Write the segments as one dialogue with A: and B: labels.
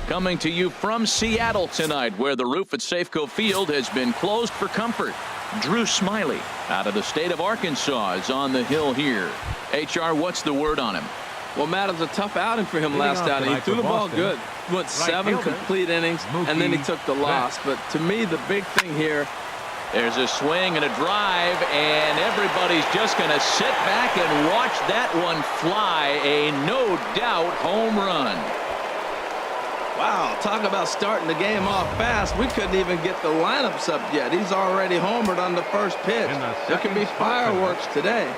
A: Coming to you from Seattle tonight, where the roof at Safeco Field has been closed for comfort. Drew Smiley out of the state of Arkansas is on the hill here. HR, what's the word on him?
B: Well, Matt, it was a tough outing for him last outing. He threw the ball good. Went 7 complete innings, and then he took the loss. But to me, the big thing here,
A: there's a swing and a drive, and everybody's just going to sit back and watch that one fly. A no-doubt home run.
B: wow, talk about starting the game off fast. We couldn't even get the lineups up yet. He's already homered on the first pitch. There can be fireworks today.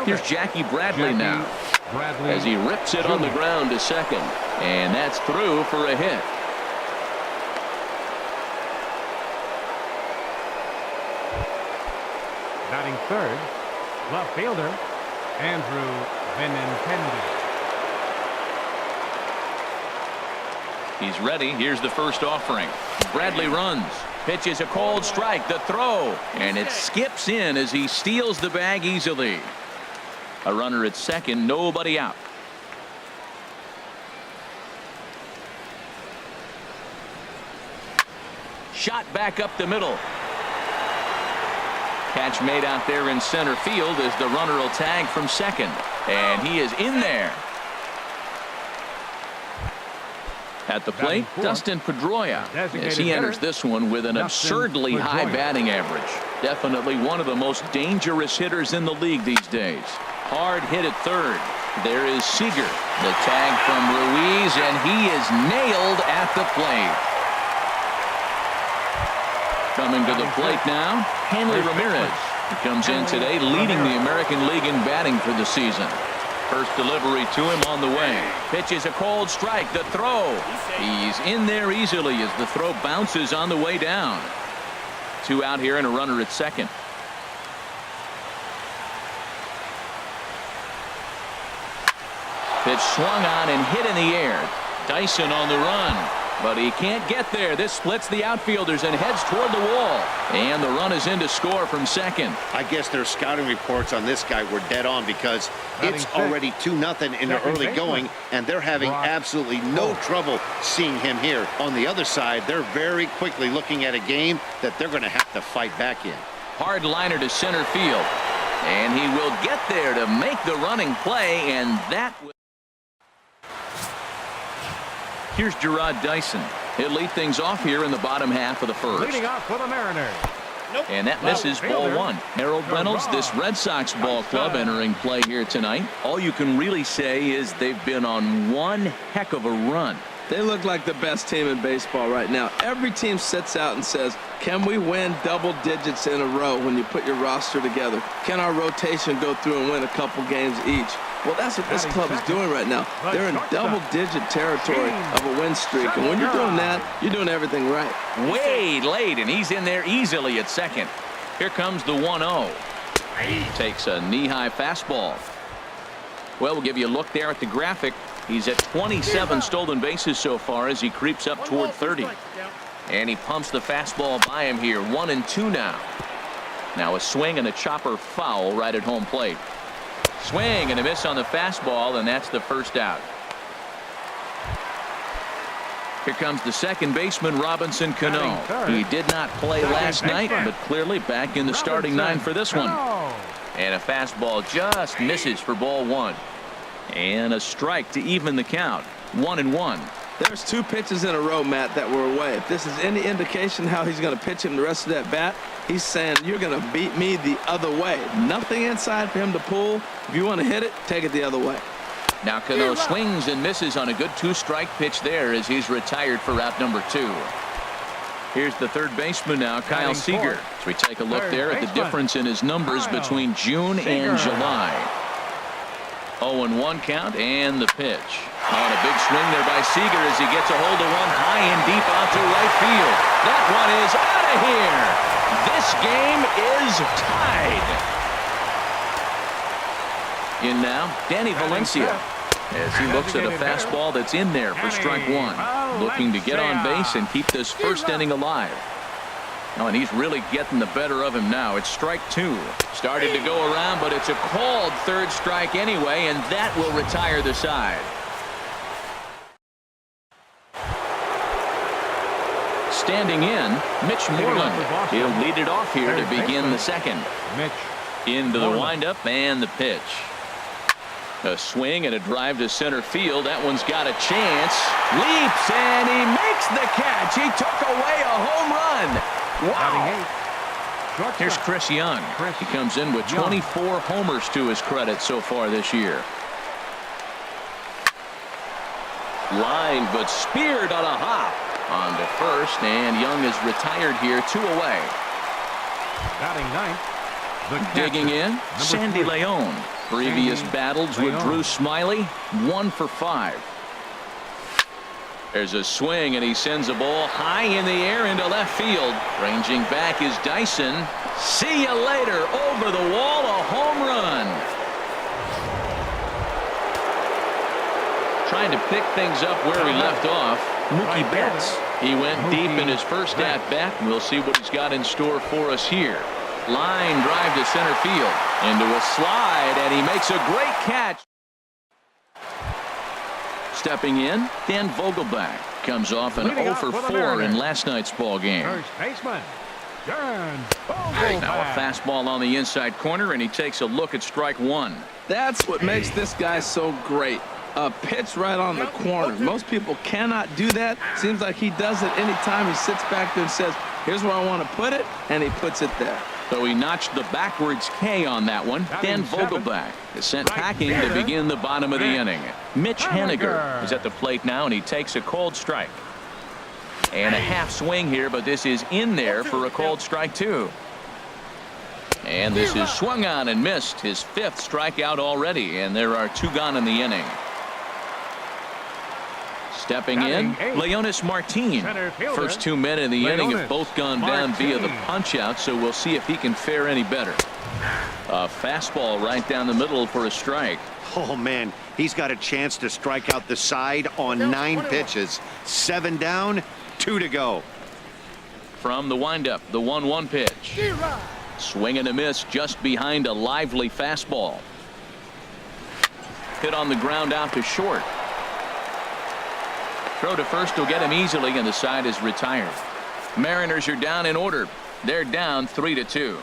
A: Here's Jackie Bradley now as he rips it on the ground to second, and that's through for a hit.
C: Batting third, left fielder, Andrew Benintendi.
A: He's ready. Here's the first offering. Bradley runs. Pitches a cold strike. The throw. And it skips in as he steals the bag easily. A runner at second. Nobody out. Shot back up the middle. Catch made out there in center field as the runner will tag from second. And he is in there. At the plate, Dustin Pedroia, as he enters this one with an absurdly high batting average. Definitely one of the most dangerous hitters in the league these days. Hard hit at third. There is Seager. The tag from Ruiz, and he is nailed at the plate. Coming to the plate now, Hanley Ramirez. He comes in today leading the American League in batting for the season. First delivery to him on the way. Pitches a cold strike. The throw. He's in there easily as the throw bounces on the way down. 2 out here and a runner at second. Pitch swung on and hit in the air. Dyson on the run. But he can't get there. This splits the outfielders and heads toward the wall. And the run is in to score from second.
D: I guess their scouting reports on this guy were dead on because it's already 2-0 in the early going, and they're having absolutely no trouble seeing him here. On the other side, they're very quickly looking at a game that they're going to have to fight back in.
A: Hard liner to center field. And he will get there to make the running play, and that will. Here's Gerard Dyson. He'll lead things off here in the bottom half of the first.
C: Leading off for the Mariners.
A: And that misses ball one. Harold Reynolds, this Red Sox ball club entering play here tonight. All you can really say is they've been on one heck of a run.
B: They look like the best team in baseball right now. Every team sits out and says, can we win double digits in a row when you put your roster together? Can our rotation go through and win a couple games each? Well, that's what this club is doing right now. They're in double-digit territory of a win streak. And when you're doing that, you're doing everything right.
A: Way late, and he's in there easily at second. Here comes the 1-0. Takes a knee-high fastball. Well, we'll give you a look there at the graphic. He's at 27 stolen bases so far as he creeps up toward 30. And he pumps the fastball by him here. 1-2 now. Now a swing and a chopper foul right at home plate. Swing and a miss on the fastball, and that's the first out. Here comes the second baseman, Robinson Cano. He did not play last night, but clearly back in the starting 9 for this one. And a fastball just misses for ball one. And a strike to even the count. 1-1.
B: There's 2 pitches in a row, Matt, that were away. If this is any indication how he's going to pitch him the rest of that bat, he's saying you're going to beat me the other way. Nothing inside for him to pull. If you want to hit it, take it the other way.
A: Now Cano swings and misses on a good 2-strike pitch there as he's retired for route number 2. Here's the third baseman now, Kyle Seager. As we take a look there at the difference in his numbers between June and July. 0-1 count and the pitch. On a big swing there by Seager as he gets a hold of one high and deep out to right field. That one is out of here. This game is tied. In now, Danny Valencia as he looks at a fastball that's in there for strike one. Looking to get on base and keep this first inning alive. Oh, and he's really getting the better of him now. It's strike 2. Started to go around, but it's a called third strike anyway, and that will retire the side. standing in, Mitch Moreland. He'll lead it off here to begin the second.
C: Mitch.
A: Into the windup and the pitch. A swing and a drive to center field. That one's got a chance. Leaps and he makes the catch. He took away a home run. Wow. Here's Chris Young. He comes in with 24 homers to his credit so far this year. Line but speared on a hop. On to first, and Young is retired here, 2 away.
C: Batting ninth.
A: Digging in, Sandy Leon. Previous battles with Drew Smiley, 1 for 5. There's a swing, and he sends a ball high in the air into left field. Ranging back is Dyson. See you later. Over the wall, a home run. Trying to pick things up where he left off, Mookie Betts. He went deep in his first at-bat, and we'll see what he's got in store for us here. Line drive to center field. Into a slide, and he makes a great catch. Stepping in, Dan Vogelbach. Comes off an 0 for 4 in last night's ball game.
C: First baseman.
A: Now a fastball on the inside corner, and he takes a look at strike 1.
B: That's what makes this guy so great. A pitch right on the corner. Most people cannot do that. Seems like he does it anytime he sits back there and says, here's where I want to put it, and he puts it there.
A: So he notched the backwards K on that one. Dan Vogelbach is sent packing to begin the bottom of the inning. Mitch Haniger is at the plate now, and he takes a cold strike. And a half swing here, but this is in there for a cold strike 2. And this is swung on and missed. His 5th strikeout already, and there are 2 gone in the inning. Stepping in, Leonis Martin. First 2 men in the inning have both gone down via the punch-out, so we'll see if he can fare any better. A fastball right down the middle for a strike.
D: Oh, man, he's got a chance to strike out the side on 9 pitches. 7 down, 2 to go.
A: From the windup, the 1-1 pitch. Swing and a miss just behind a lively fastball. Hit on the ground out to short. Throw to first will get him easily, and the side is retired. Mariners are down in order. They're down 3-2.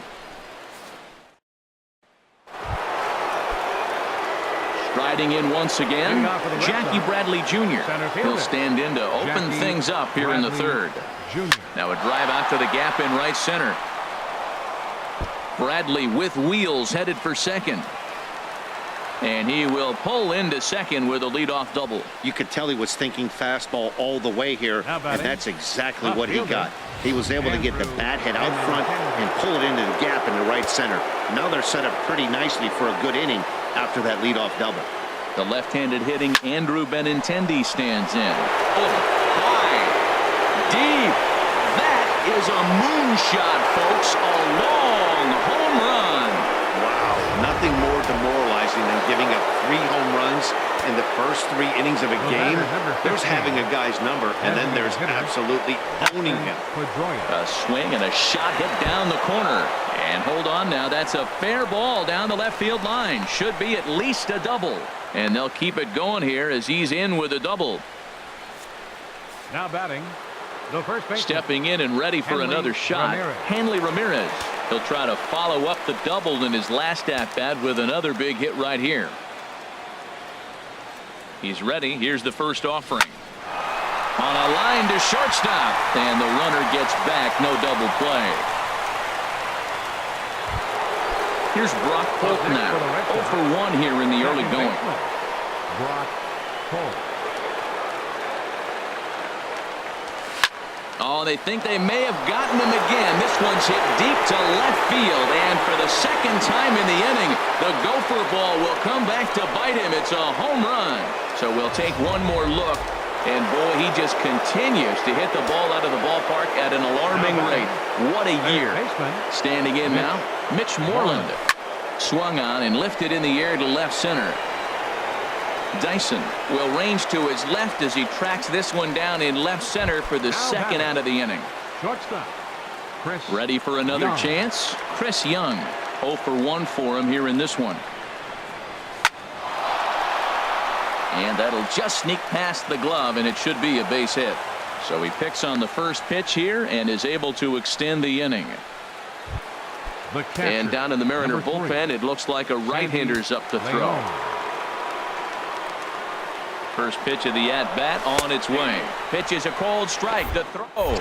A: Striding in once again, Jackie Bradley Jr. He'll stand in to open things up here in the 3rd. Now a drive out to the gap in right center. Bradley with wheels headed for second. And he will pull into second with a leadoff double.
D: You could tell he was thinking fastball all the way here, and that's exactly what he got. He was able to get the bat head out front and pull it into the gap in the right center. Now they're set up pretty nicely for a good inning after that leadoff double.
A: The left-handed hitting Andrew Benintendi stands in. Oh, high, deep. That is a moonshot, folks. A long home run.
D: Wow, nothing more demoralizing than giving up 3 home runs in the first 3 innings of a game. There's having a guy's number, and then there's absolutely owning him.
A: A swing and a shot hit down the corner. And hold on now, that's a fair ball down the left field line. Should be at least a double. And they'll keep it going here as he's in with a double.
C: Now batting, the first baseman.
A: Stepping in and ready for another shot, Hanley Ramirez. He'll try to follow up the double in his last at-bat with another big hit right here. He's ready. Here's the first offering. On a line to shortstop. And the runner gets back. No double play. Here's Brock Holt now. 0 for 1 here in the early going.
C: Brock Holt.
A: Oh, they think they may have gotten him again. This one's hit deep to left field. And for the second time in the inning, the gopher ball will come back to bite him. It's a home run. So we'll take one more look. And boy, he just continues to hit the ball out of the ballpark at an alarming rate. What a year. Standing in now, Mitch Moreland. Swung on and lifted in the air to left center. Dyson will range to his left as he tracks this one down in left center for the second out of the inning.
C: Shortstop.
A: Ready for another chance? Chris Young. 0 for 1 for him here in this one. And that'll just sneak past the glove, and it should be a base hit. So he picks on the first pitch here and is able to extend the inning.
C: The catcher,
A: And down in the Mariner
C: number 3,
A: bullpen, it looks like a right-hander's up to throw.
C: Leon.
A: First pitch of the at-bat on its way. Pitch is a cold strike. The throw.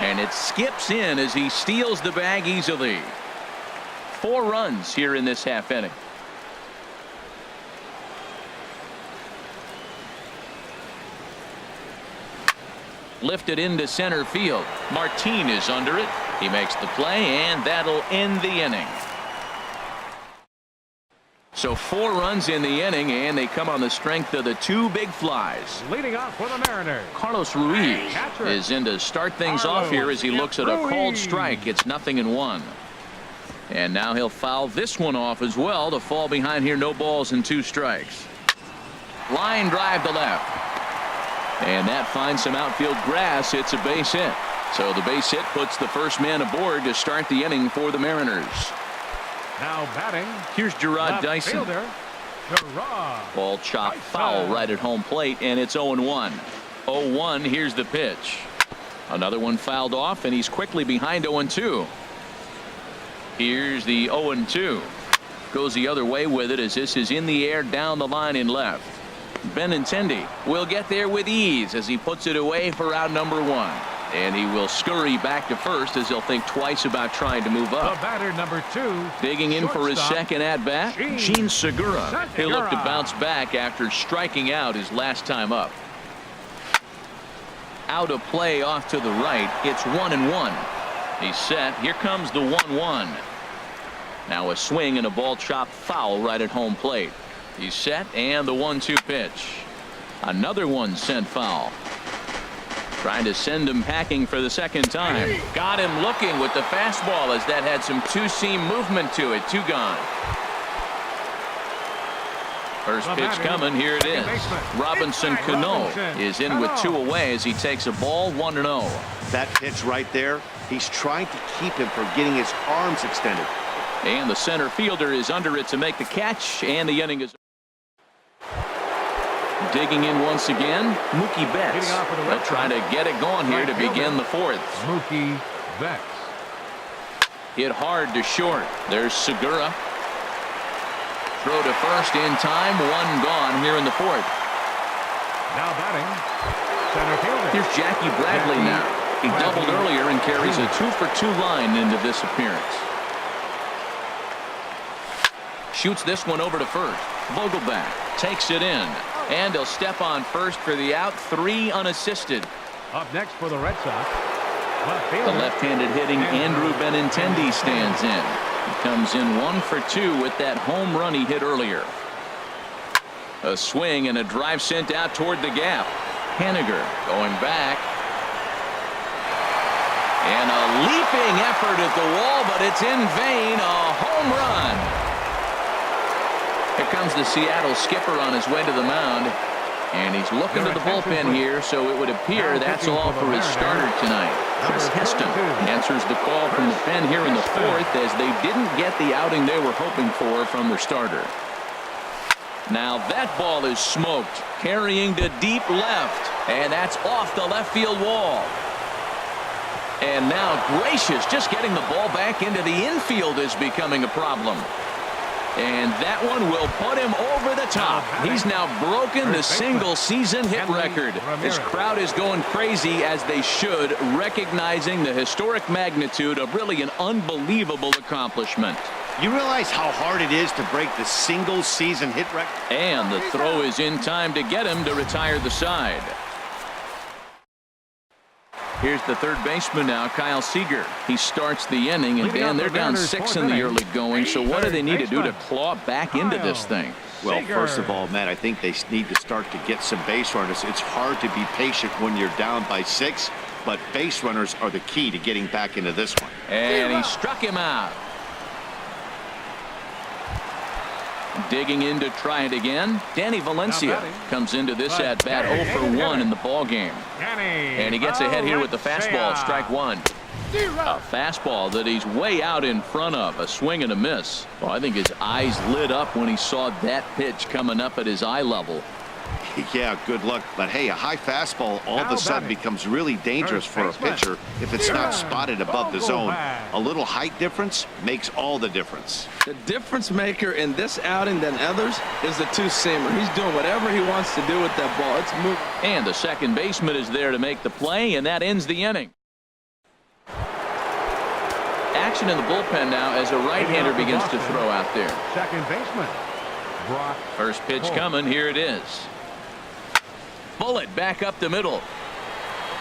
A: And it skips in as he steals the bag easily. 4 runs here in this half inning. Lifted into center field. Martin is under it. He makes the play, and that'll end the inning. So 4 runs in the inning, and they come on the strength of the 2 big flies.
C: Leading off for the Mariners.
A: Carlos Ruiz
C: Catcher.
A: is in to start things off here as he looks at a cold strike. It's 0-1. And now he'll foul this one off as well to fall behind here. No balls and 2 strikes. Line drive to left. And that finds some outfield grass. It's a base hit. So the base hit puts the first man aboard to start the inning for the Mariners.
C: Now batting.
A: Here's Gerard
C: left
A: Dyson.
C: fielder, Gerard.
A: Ball chopped
C: Dyson.
A: foul right at home plate, and it's 0-1. 0-1. Here's the pitch. Another one fouled off, and he's quickly behind 0-2. Here's the 0-2. Goes the other way with it as this is in the air down the line in left. Benintendi will get there with ease as he puts it away for out number 1. And he will scurry back to first as he'll think twice about trying to move up.
C: The batter, number 2.
A: Digging in for his
C: shortstop,
A: second at-bat, Gene Segura. He'll look to bounce back after striking out his last time up. Out of play off to the right. It's 1-1. He's set. Here comes the 1-1. Now a swing and a ball chopped foul right at home plate. He's set, and the 1-2 pitch. Another one sent foul. Trying to send him packing for the second time. Got him looking with the fastball as that had some 2-seam movement to it. 2 gone. First pitch coming. Here it is. Robinson Cano is in with 2 away as he takes a ball 1-0.
D: That pitch right there, he's trying to keep him from getting his arms extended.
A: And the center fielder is under it to make the catch, and the inning is digging in once again. Mookie Betts. They'll try to get it going here to begin the 4th.
C: Mookie Betts.
A: Hit hard to short. There's Segura. Throw to first in time. 1 gone here in the 4th.
C: Now batting, center fielder.
A: Here's Jackie Bradley now. He doubled earlier and carries a 2-for-2 line into this appearance. Shoots this one over to first. Vogelback takes it in. And he'll step on first for the out. 3 unassisted.
C: Up next for the Red Sox. Left
A: The
C: fielder.
A: left-handed hitting Andrew Benintendi stands in. He comes in 1 for 2 with that home run he hit earlier. A swing and a drive sent out toward the gap. Haniger going back. And a leaping effort at the wall, but it's in vain. A home run. Here comes the Seattle skipper on his way to the mound. And he's looking to the bullpen here, so it would appear that's all for his starter tonight. Chris Heston answers the call from the pen here in the 4th as they didn't get the outing they were hoping for from their starter. Now that ball is smoked, carrying to deep left, and that's off the left field wall. And now Gracious just getting the ball back into the infield is becoming a problem. And that one will put him over the top. He's now broken the single-season hit record. This crowd is going crazy, as they should, recognizing the historic magnitude of really an unbelievable accomplishment.
D: You realize how hard it is to break the single-season hit record?
A: And the throw is in time to get him to retire the side. Here's the third baseman now, Kyle Seager. He starts the inning, and Dan, they're down 6 in the early going. So what do they need to do to claw back into this thing?
D: Well, first of all, Matt, I think they need to start to get some base runners. It's hard to be patient when you're down by 6, but base runners are the key to getting back into this one.
A: And he struck him out. Digging in to try it again. Danny Valencia comes into this at bat 0 for 1 in the ball game. And he gets ahead here with the fastball. Strike 1. A fastball that he's way out in front of. A swing and a miss. Well, I think his eyes lit up when he saw that pitch coming up at his eye level.
D: Yeah, good luck. But hey, a high fastball all of a sudden becomes really dangerous for a pitcher if it's not spotted above the zone. A little height difference makes all the difference.
B: The difference maker in this outing than others is the two-seamer. He's doing whatever he wants to do with that ball. It's moving.
A: And the second baseman is there to make the play, and that ends the inning. Action in the bullpen now as a right-hander begins to throw out there.
C: Second baseman, Brock.
A: First pitch coming. Here it is. Bullet back up the middle.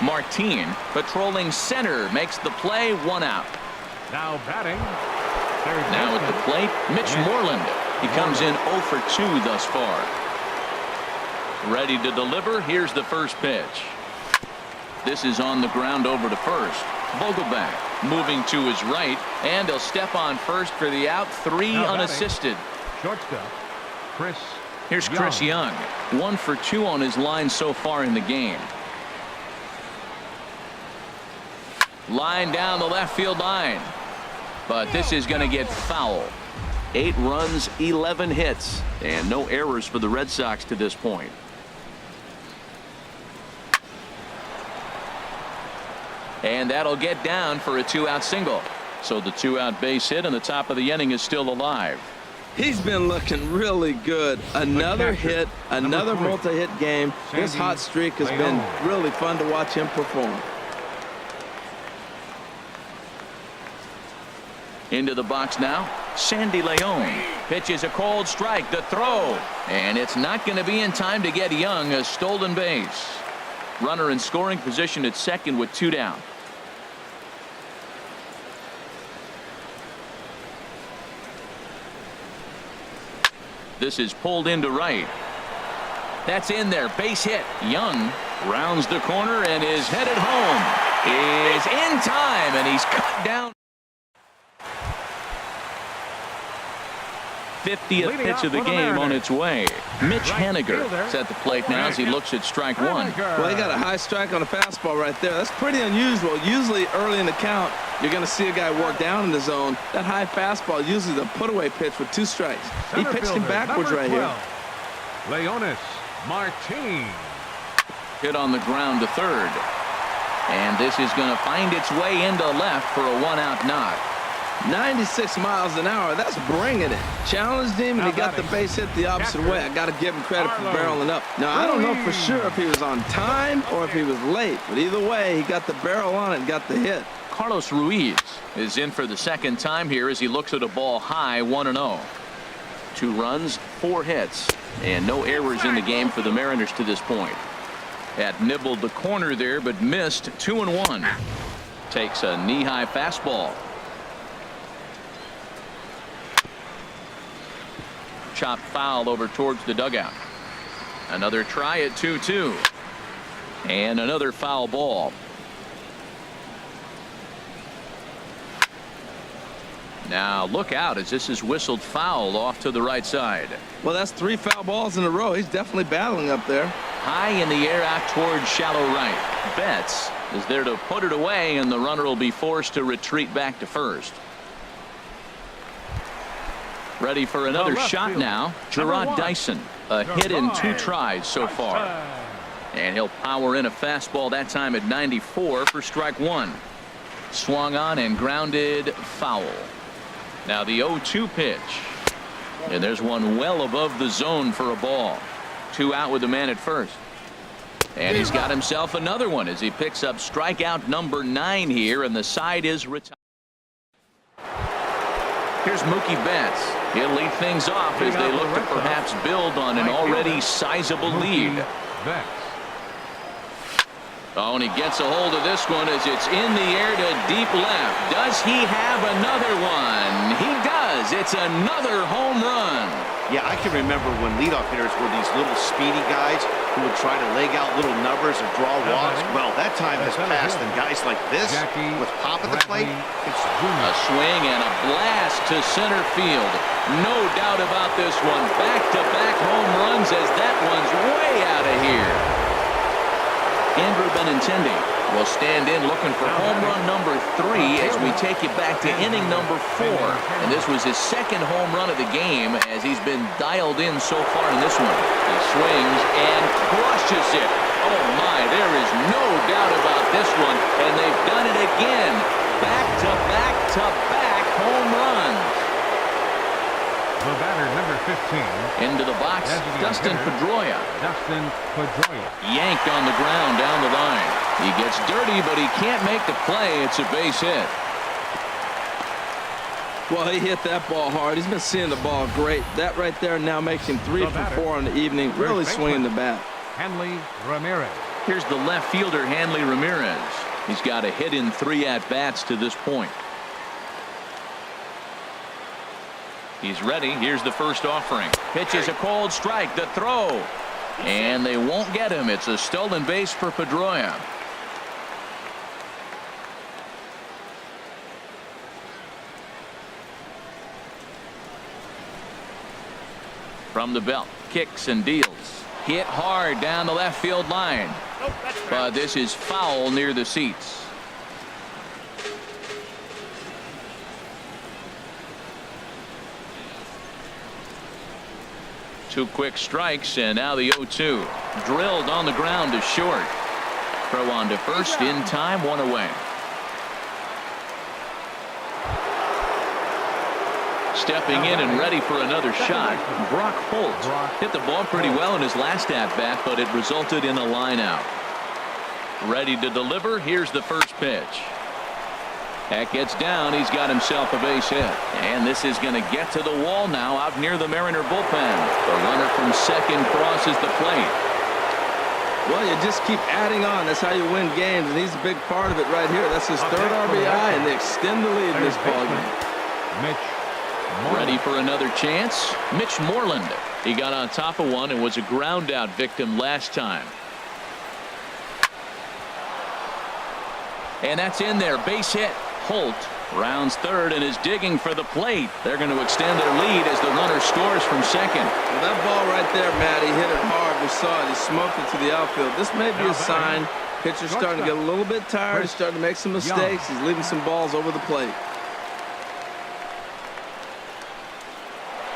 A: Martin patrolling center makes the play. 1 out.
C: Now batting.
A: Now at the plate, Mitch Moreland. He comes in 0 for 2 thus far. Ready to deliver. Here's the first pitch. This is on the ground over to first. Vogelback moving to his right, and he'll step on first for the out. 3 unassisted.
C: Shortstop, Chris.
A: Here's Chris Young. 1 for 2 on his line so far in the game. Line down the left field line. But this is going to get foul. 8 runs, 11 hits, and no errors for the Red Sox to this point. And that'll get down for a 2-out single. So the 2-out base hit and the top of the inning is still alive.
B: He's been looking really good. Another hit, another multi-hit game. This hot streak has been really fun to watch him perform.
A: Into the box now, Sandy Leon pitches a cold strike. The throw, and it's not going to be in time to get Young. A stolen base. Runner in scoring position at second with 2 down. This is pulled into right. That's in there. Base hit. Young rounds the corner and is headed home. Is in time, and he's cut down. 50th pitch of the game on its way. Mitch Haniger is at the plate now as he looks at strike 1.
B: Well, he got a high strike on a fastball right there. That's pretty unusual. Usually early in the count, you're going to see a guy work down in the zone. That high fastball usually the put-away pitch with 2 strikes. He pitched him backwards right here.
C: Leonis Martin.
A: Hit on the ground to third. And this is going to find its way into left for a 1-out knock.
B: 96 miles an hour. That's bringing it. Challenged him, and he got the base hit the opposite way. I got to give him credit for barreling up. Now, I don't know for sure if he was on time or if he was late, but either way, he got the barrel on it and got the hit.
A: Carlos Ruiz is in for the second time here as he looks at a ball high. 1-0. 2 runs, 4 hits, and no errors in the game for the Mariners to this point. Had nibbled the corner there, but missed. 2-1. Takes a knee-high fastball. Chopped foul over towards the dugout. Another try at 2-2. And another foul ball. Now look out as this is whistled foul off to the right side.
B: Well, that's 3 foul balls in a row. He's definitely battling up there.
A: High in the air out towards shallow right. Betts is there to put it away, and the runner will be forced to retreat back to first. Ready for another shot now. Gerard Dyson. A hit in 2 tries so far. And he'll power in a fastball that time at 94 for strike 1. Swung on and grounded foul. Now the 0-2 pitch. And there's one well above the zone for a ball. 2 out with the man at first. And he's got himself another one as he picks up strikeout number 9 here, and the side is retired. Here's Mookie Betts. He'll lead things off as they look to perhaps build on an already sizable lead. Oh, and he gets a hold of this one as it's in the air to deep left. Does he have another one? He does. It's another home run.
D: Yeah, I can remember when leadoff hitters were these little speedy guys who would try to leg out little numbers and draw walks. Well, that time has passed, and guys like this with pop at the plate.
A: A swing and a blast to center field. No doubt about this one. Back-to-back home runs as that one's way out of here. Andrew Benintendi will stand in looking for home run number 3 as we take you back to inning number 4. And this was his second home run of the game as he's been dialed in so far in this one. He swings and crushes it. Oh my, there is no doubt about this one. And they've done it again. Back-to-back-to-back home runs.
C: The batter, number 15.
A: Into the box, Dustin Pedroia.
C: Dustin Pedroia.
A: Yanked on the ground down the line. He gets dirty, but he can't make the play. It's a base hit.
B: Well, he hit that ball hard. He's been seeing the ball great. That right there now makes him 3 for 4 in the evening. Really swinging the bat.
C: Hanley Ramirez.
A: Here's the left fielder, Hanley Ramirez. He's got a hit in 3 at-bats to this point. He's ready. Here's the first offering. Pitch is a cold strike. The throw. And they won't get him. It's a stolen base for Pedroia. From the belt. Kicks and deals. Hit hard down the left field line. But this is foul near the seats. Two quick strikes, and now the 0-2. Drilled on the ground to short. Throw on to first in time, 1 away. Stepping in and ready for another shot, Brock Holt hit the ball pretty well in his last at-bat, but it resulted in a line out. Ready to deliver. Here's the first pitch. That gets down. He's got himself a base hit. And this is going to get to the wall now out near the Mariner bullpen. The runner from second crosses the plate.
B: Well, you just keep adding on. That's how you win games, and he's a big part of it right here. That's his third RBI, and they extend the lead in this ballgame.
A: Ready for another chance. Mitch Moreland. He got on top of one and was a ground out victim last time. And that's in there. Base hit. Holt rounds third and is digging for the plate. They're going to extend their lead as the runner scores from second.
B: Well, that ball right there, Matt, he hit it hard. We saw it. He smoked it to the outfield. This may be a sign. Pitcher's starting to get a little bit tired. He's starting to make some mistakes. He's leaving some balls over the plate.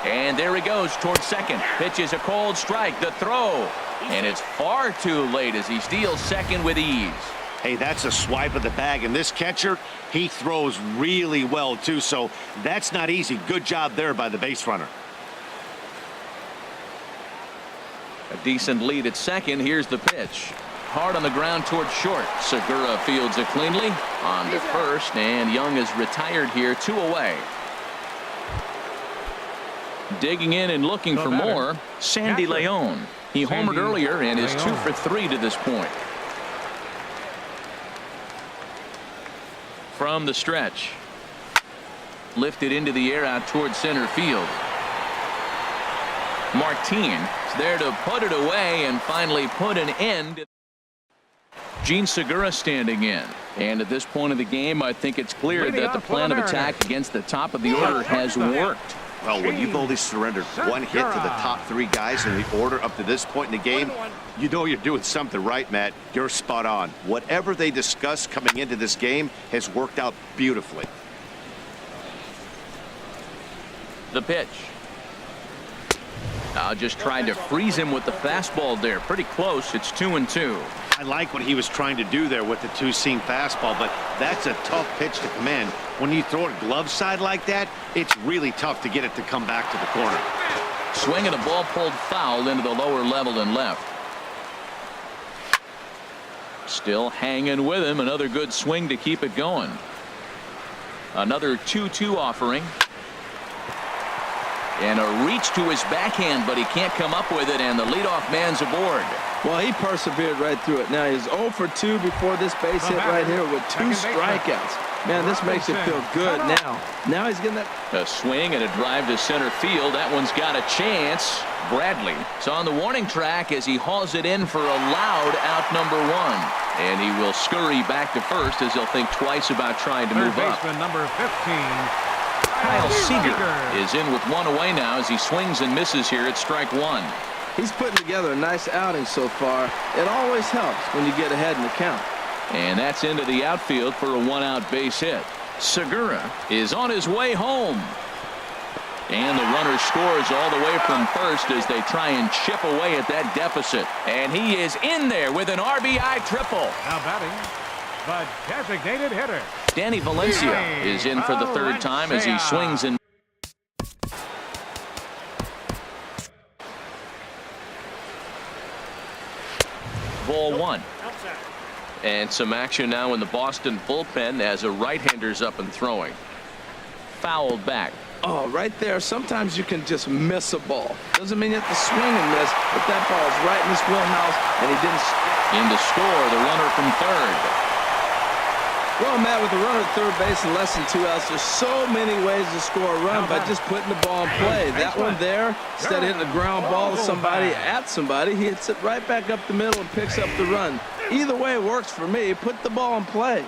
A: And there he goes towards second. Pitch is a cold strike. The throw. And it's far too late as he steals second with ease.
D: Hey, that's a swipe of the bag, and this catcher, he throws really well too, so that's not easy. Good job there by the base runner.
A: A decent lead at second. Here's the pitch. Hard on the ground towards short. Segura fields it cleanly. On to first, and Young is retired here, 2 away. Digging in and looking for more, Sandy Leon. He homered earlier and is 2 for 3 to this point. From the stretch. Lifted into the air out towards center field. Martin is there to put it away and finally put an end. Gene Segura standing in. And at this point of the game, I think it's clear that the plan of attack against the top of the order has worked.
D: Well, when you've only surrendered 1 hit to the top 3 guys in the order up to this point in the game, you know you're doing something right, Matt. You're spot on. Whatever they discussed coming into this game has worked out beautifully.
A: The pitch. Just trying to freeze him with the fastball there. Pretty close. It's 2-2.
D: I like what he was trying to do there with the 2-seam fastball, but that's a tough pitch to command. When you throw it glove side like that, it's really tough to get it to come back to the corner.
A: Swing and a ball pulled foul into the lower level and left. Still hanging with him. Another good swing to keep it going. Another 2-2 offering. And a reach to his backhand, but he can't come up with it, and the leadoff man's aboard.
B: Well, he persevered right through it. Now he's 0 for 2 before this base hit right here with 2 strikeouts. Man, this makes it feel good now. Now he's getting that.
A: A swing and a drive to center field. That one's got a chance. Bradley is on the warning track as he hauls it in for a loud out number 1. And he will scurry back to first as he'll think twice about trying to move up.
C: Number 15.
A: Kyle Seager is in with 1 away now as he swings and misses here at strike 1.
B: He's putting together a nice outing so far. It always helps when you get ahead in the count.
A: And that's into the outfield for a one-out base hit. Segura is on his way home. And the runner scores all the way from first as they try and chip away at that deficit. And he is in there with an RBI triple.
C: Now batting, the designated hitter.
A: Danny Valencia is in for the third time as he swings and ball one. And some action now in the Boston bullpen as a right-hander's up and throwing. Fouled back.
B: Oh, right there. Sometimes you can just miss a ball. Doesn't mean you have to swing and miss, but that ball's right in his wheelhouse, and he didn't.
A: In to score, the runner from third.
B: Well, Matt, with the runner at third base and less than 2 outs, there's so many ways to score a run by just putting the ball in play. That one there, instead of hitting a ground ball to somebody, at somebody, he hits it right back up the middle and picks up the run. Either way works for me. Put the ball in play.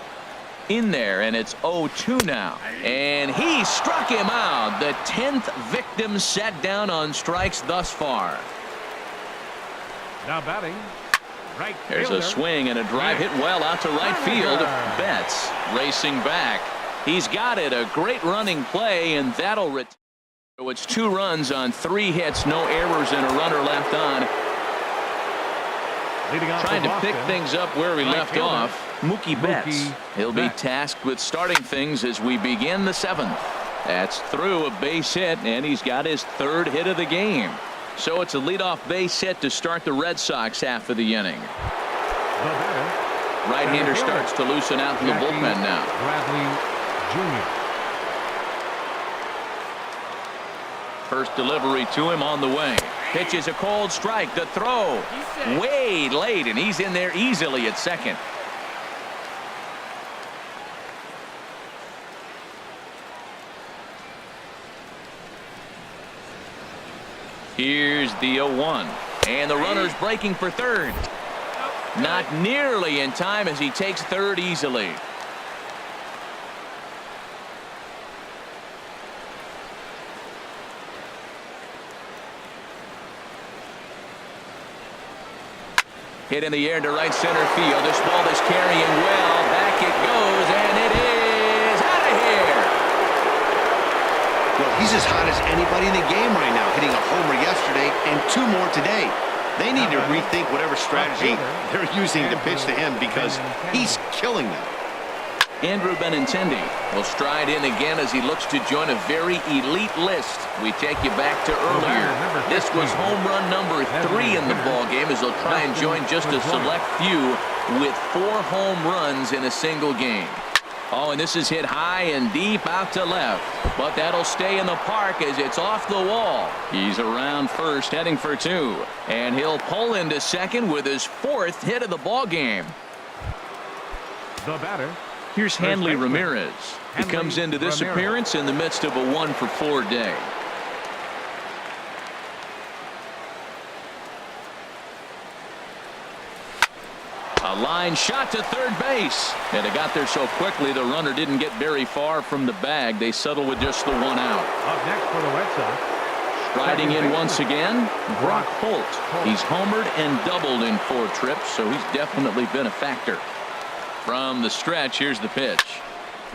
A: In there, and it's 0-2 now. And he struck him out. The 10th victim set down on strikes thus far.
C: Now batting, right
A: There's a swing and a drive hit well out to right field. Betts racing back. He's got it. A great running play, and that'll return. So it's 2 runs on 3 hits, no errors, and a runner left on. Trying to pick things up where we left off. Mookie Betts. He'll be tasked with starting things as we begin the 7th. That's through a base hit, and he's got his 3rd hit of the game. So it's a leadoff base hit to start the Red Sox half of the inning. Right-hander starts to loosen out in the bullpen now.
C: Bradley Jr.
A: First delivery to him on the way. Pitch is a cold strike. The throw way late, and he's in there easily at second. Here's the 0-1, and the runner's breaking for third. Not nearly in time as he takes third easily. Hit in the air to right center field. This ball is carrying well. Back it goes, and it is out of here.
D: Well, he's as hot as anybody in the game right now, hitting a homer yesterday and 2 more today. They need to rethink whatever strategy they're using to pitch to him because he's killing them.
A: Andrew Benintendi will stride in again as he looks to join a very elite list. We take you back to earlier. This was home run number 3 in the ballgame as he'll try and join just a select few with 4 home runs in a single game. Oh, and this is hit high and deep out to left. But that'll stay in the park as it's off the wall. He's around first, heading for 2. And he'll pull into second with his 4th hit of the ballgame.
C: The batter.
A: Here's Hanley Ramirez. He comes into this appearance in the midst of a 1-for-4 day. A line shot to third base. And it got there so quickly the runner didn't get very far from the bag. They settle with just the 1 out.
C: Up next for the Red Sox.
A: Striding in once again, Brock Holt. He's homered and doubled in 4 trips, so he's definitely been a factor. From the stretch, here's the pitch.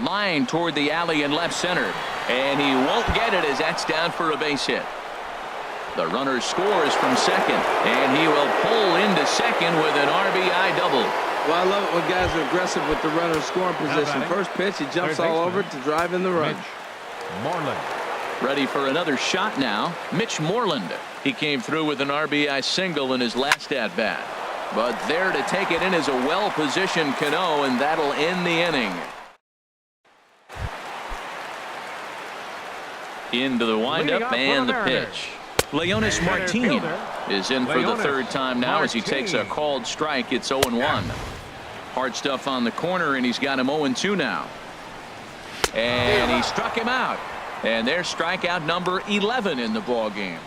A: Line toward the alley in left center. And he won't get it as that's down for a base hit. The runner scores from second. And he will pull into second with an RBI double.
B: Well, I love it when guys are aggressive with the runner scoring position. First pitch, he jumps all over it to drive in the run.
C: Moreland.
A: Ready for another shot now. Mitch Moreland. He came through with an RBI single in his last at-bat. But there to take it in is a well-positioned Cano, and that'll end the inning. Into the windup and the pitch. Leonis Martin is in for the 3rd time now as he takes a called strike. It's 0-1. Hard stuff on the corner, and he's got him 0-2 now. And he struck him out. And there's strikeout number 11 in the ballgame.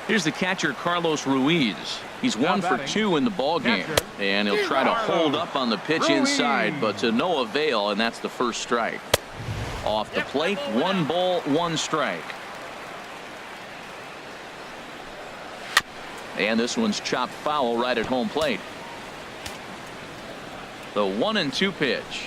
A: Here's the catcher, Carlos Ruiz. He's 1 for 2 in the ballgame. And he'll try to hold up on the pitch inside, but to no avail, and that's the first strike. Off the plate, 1 ball, 1 strike. And this one's chopped foul right at home plate. The 1-2 pitch.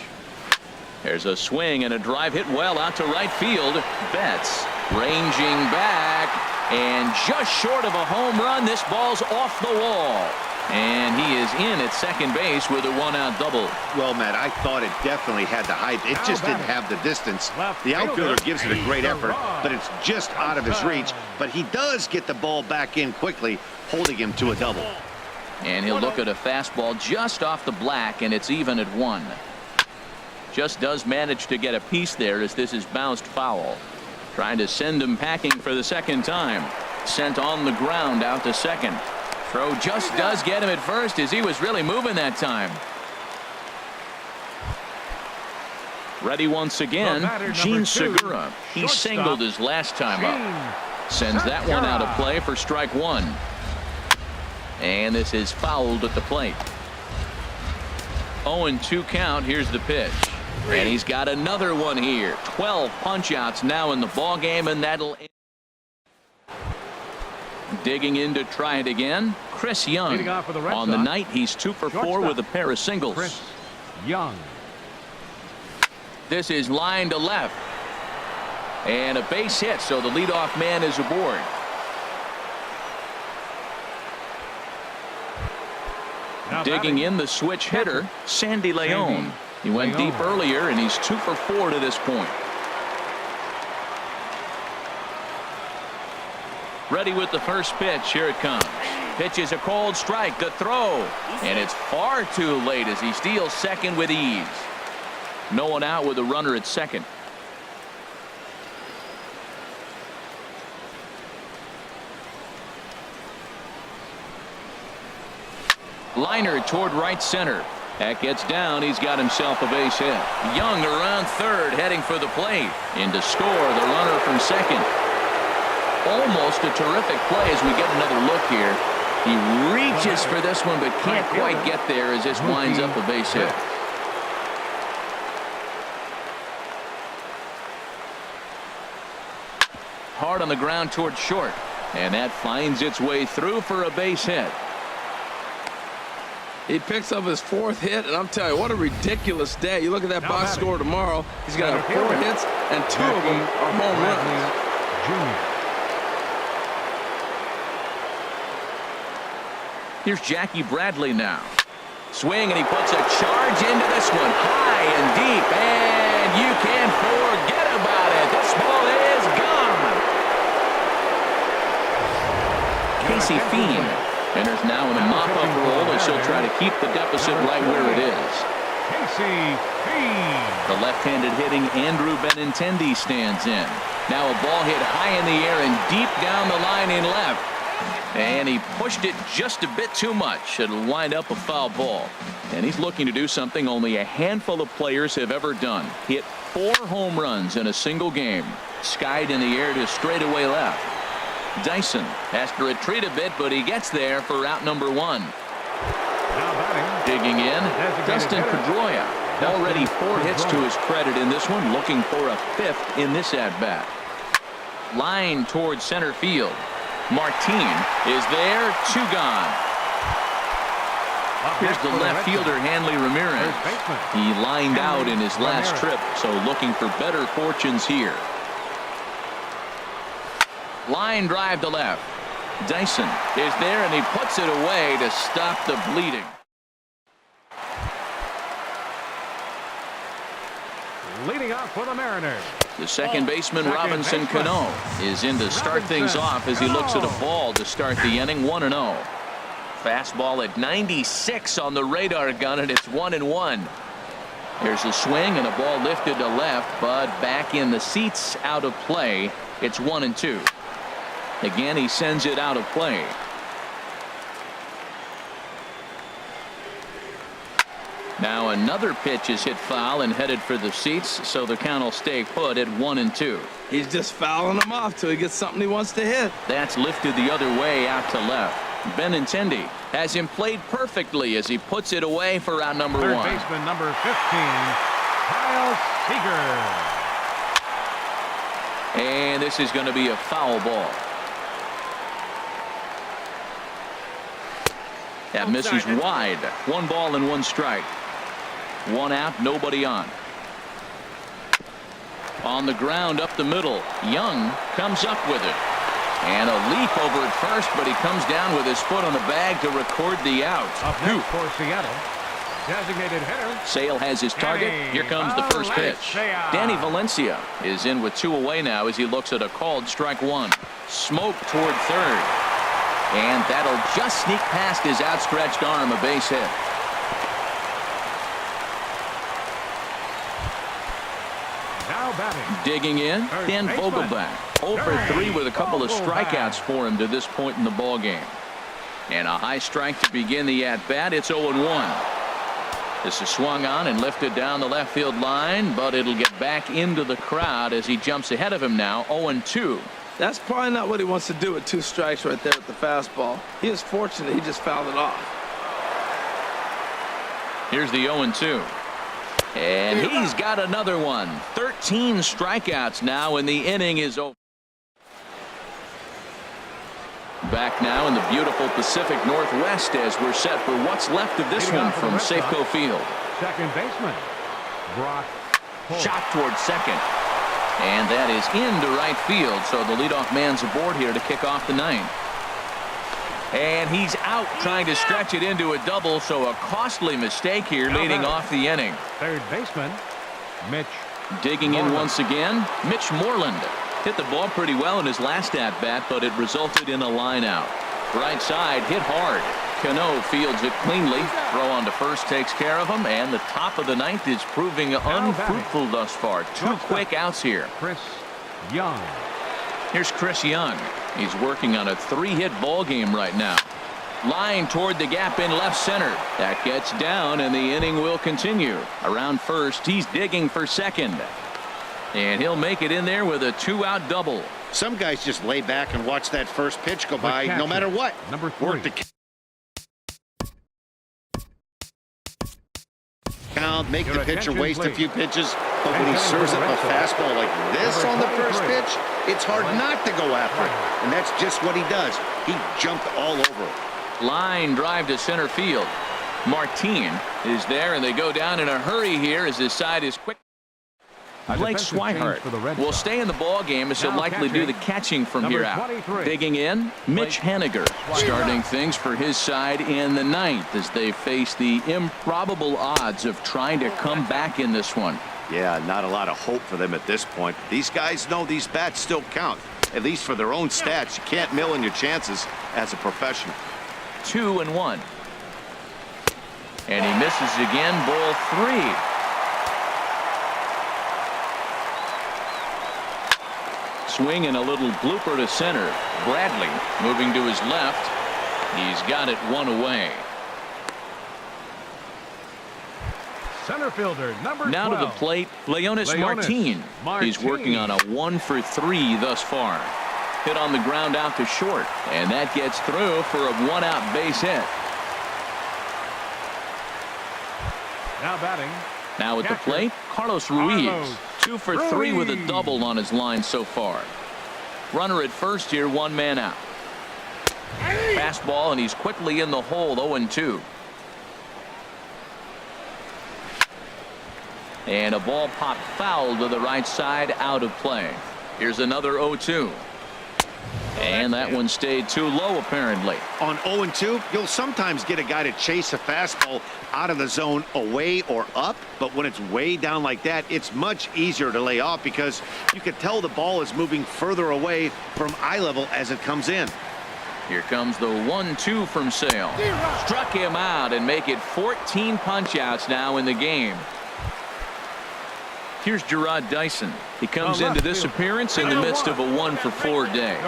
A: There's a swing and a drive hit well out to right field. Betts ranging back and just short of a home run. This ball's off the wall. And he is in at second base with a 1-out double.
D: Well, Matt, I thought it definitely had the height. It just didn't have the distance. The outfielder gives it a great effort, but it's just out of his reach. But he does get the ball back in quickly, holding him to a double.
A: And he'll look at a fastball just off the black, and it's even at 1. Just does manage to get a piece there as this is bounced foul. Trying to send him packing for the second time. Sent on the ground out to second. Throw just does get him at first as he was really moving that time. Ready once again, Gene Segura. He singled his last time up. Sends that one out of play for strike 1. And this is fouled at the plate. 0-2 count. Here's the pitch. And he's got another one here. 12 punch-outs now in the ball game, and that'll end. Digging in to try it again, Chris Young. On the night, he's 2 for 4 with a pair of singles.
C: Chris Young.
A: This is line to left. And a base hit, so the leadoff man is aboard. Digging in the switch hitter, Sandy Leon. He went deep earlier, and he's 2 for 4 to this point. Ready with the first pitch. Here it comes. Pitch is a cold strike. The throw. And it's far too late as he steals second with ease. No one out with a runner at second. Liner toward right center. That gets down. He's got himself a base hit. Young around third, heading for the plate. In to score the runner from second. Almost a terrific play as we get another look here. He reaches for this one but can't quite get there as this winds up a base hit. Hard on the ground toward short, and that finds its way through for a base hit.
B: He picks up his 4th hit, and I'm telling you, what a ridiculous day. You look at that box score tomorrow, he's got 4 hits, and 2 of them are home runs.
C: Jr.
A: Here's Jackie Bradley now. Swing, and he puts a charge into this one. High and deep, and you can forget about it. This ball is gone. Casey Fiend enters now in a mop-up role as he'll try to keep the deficit right where it is.
C: Casey Fiend.
A: The left-handed hitting Andrew Benintendi stands in. Now a ball hit high in the air and deep down the line in left. And he pushed it just a bit too much. It'll wind up a foul ball. And he's looking to do something only a handful of players have ever done. Hit 4 home runs in a single game. Skied in the air to straightaway left. Dyson has to retreat a bit, but he gets there for out number 1.
C: Now batting.
A: Digging in, Dustin Pedroia. Already 4 hits to his credit in this one. Looking for a 5th in this at-bat. Line towards center field. Martin is there. 2 gone. Here's the left fielder, Hanley Ramirez. He lined out in his last trip, so looking for better fortunes here. Line drive to left. Dyson is there, and he puts it away to stop the bleeding.
C: Leading off for the Mariners.
A: The second baseman, Robinson Cano, is in to start things off as he looks at a ball to start the inning. 1-0. Fastball at 96 on the radar gun, and it's 1-1. There's a swing and a ball lifted to left, but back in the seats, out of play. It's 1-2. Again, he sends it out of play. Now another pitch is hit foul and headed for the seats, so the count will stay put at 1-2.
B: He's just fouling them off till he gets something he wants to hit.
A: That's lifted the other way out to left. Benintendi has him played perfectly as he puts it away for out number 1.
C: Third baseman number 15, Kyle Seager.
A: And this is going to be a foul ball. That misses wide. 1 ball and 1 strike. 1 out, nobody on. On the ground up the middle. Young comes up with it. And a leap over at first, but he comes down with his foot on the bag to record the out.
C: Up next for Seattle, designated hitter.
A: Sale has his target. Here comes the first pitch. Danny Valencia is in with 2 away now as he looks at a called strike 1. Smoke toward third. And that'll just sneak past his outstretched arm, a base hit.
C: Now batting.
A: Digging in, Dan Vogelback. 0 for 3 with a couple of strikeouts for him to this point in the ball game. And a high strike to begin the at-bat. It's 0-1. This is swung on and lifted down the left field line, but it'll get back into the crowd as he jumps ahead of him now. 0-2.
B: That's probably not what he wants to do with 2 strikes right there with the fastball. He is fortunate he just fouled it off.
A: Here's the 0-2. And he's got another one. 13 strikeouts now, and the inning is over. Back now in the beautiful Pacific Northwest as we're set for what's left of this one from Safeco Field.
C: Second baseman, Brock Holt.
A: Shot toward second. And that is into right field, so the leadoff man's aboard here to kick off the 9th. And he's out trying to stretch it into a double, so a costly mistake here leading off the inning.
C: Third baseman, Mitch.
A: Digging in once again, Mitch Moreland. Hit the ball pretty well in his last at-bat, but it resulted in a line out. Right side hit hard. Cano fields it cleanly. Throw on to first takes care of him, and the top of the 9th is proving unfruitful thus far. 2 quick outs here.
C: Chris Young.
A: Here's Chris Young. He's working on a 3-hit ball game right now. Line toward the gap in left center. That gets down, and the inning will continue. Around first, he's digging for second. And he'll make it in there with a 2-out double.
D: Some guys just lay back and watch that first pitch go by no matter what.
C: Number 3.
D: Work the count, make the pitcher waste a few pitches, but when he serves up a fastball like this on the first pitch, it's hard not to go after it. And that's just what he does. He jumped all over it.
A: Line drive to center field. Martin is there, and they go down in a hurry here as his side is quick. Blake Swihart will stay in the ball game as he'll likely do the catching from here out. Digging in, Mitch Haniger starting things for his side in the 9th as they face the improbable odds of trying to come back in this one.
E: Yeah, not a lot of hope for them at this point. These guys know these bats still count, at least for their own stats. You can't mill in your chances as a professional.
A: 2-1. And he misses again. Ball 3. Swing and a little blooper to center. Bradley moving to his left. He's got it 1 away.
C: Center fielder, number 12.
A: Now to the plate, Leonis Martin. He's working on a 1 for 3 thus far. Hit on the ground out to short, and that gets through for a 1-out base hit.
C: Now batting.
A: Now at the plate, Carlos Ruiz. 2 for 3 with a double on his line so far. Runner at first here, 1 man out. Fastball, and he's quickly in the hole. 0-2. And a ball popped foul to the right side, out of play. Here's another 0-2. And that one stayed too low, apparently.
D: On 0-2, you'll sometimes get a guy to chase a fastball out of the zone away or up, but when it's way down like that, it's much easier to lay off because you can tell the ball is moving further away from eye level as it comes in.
A: Here comes the 1-2 from Sale. Struck him out and make it 14 punch-outs now in the game. Here's Gerard Dyson. He comes into this appearance in the midst of a 1 for 4 day.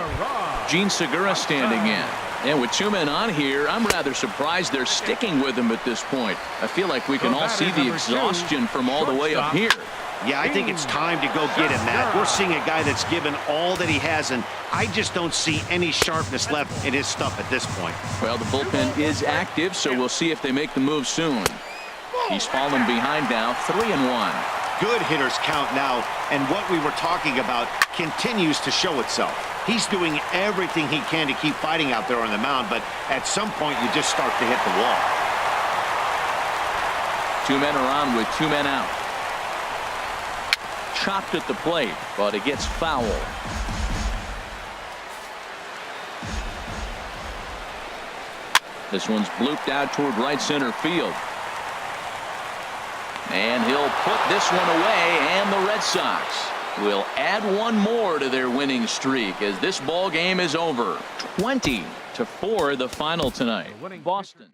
A: Gene Segura standing in. And with 2 men on here, I'm rather surprised they're sticking with him at this point. I feel like we can all see the exhaustion from all the way up here.
D: Yeah, I think it's time to go get him, Matt. We're seeing a guy that's given all that he has, and I just don't see any sharpness left in his stuff at this point.
A: Well, the bullpen is active, so we'll see if they make the move soon. He's fallen behind now, 3-1.
D: Good hitters count now, and what we were talking about continues to show itself. He's doing everything he can to keep fighting out there on the mound, but at some point you just start to hit the wall.
A: 2-1. Two men are on with two men out. Chopped at the plate, but it gets foul. This one's blooped out toward right center field. And he'll put this one away, and the Red Sox will add one more to their winning streak as this ball game is over. 20-4 the final tonight. Boston.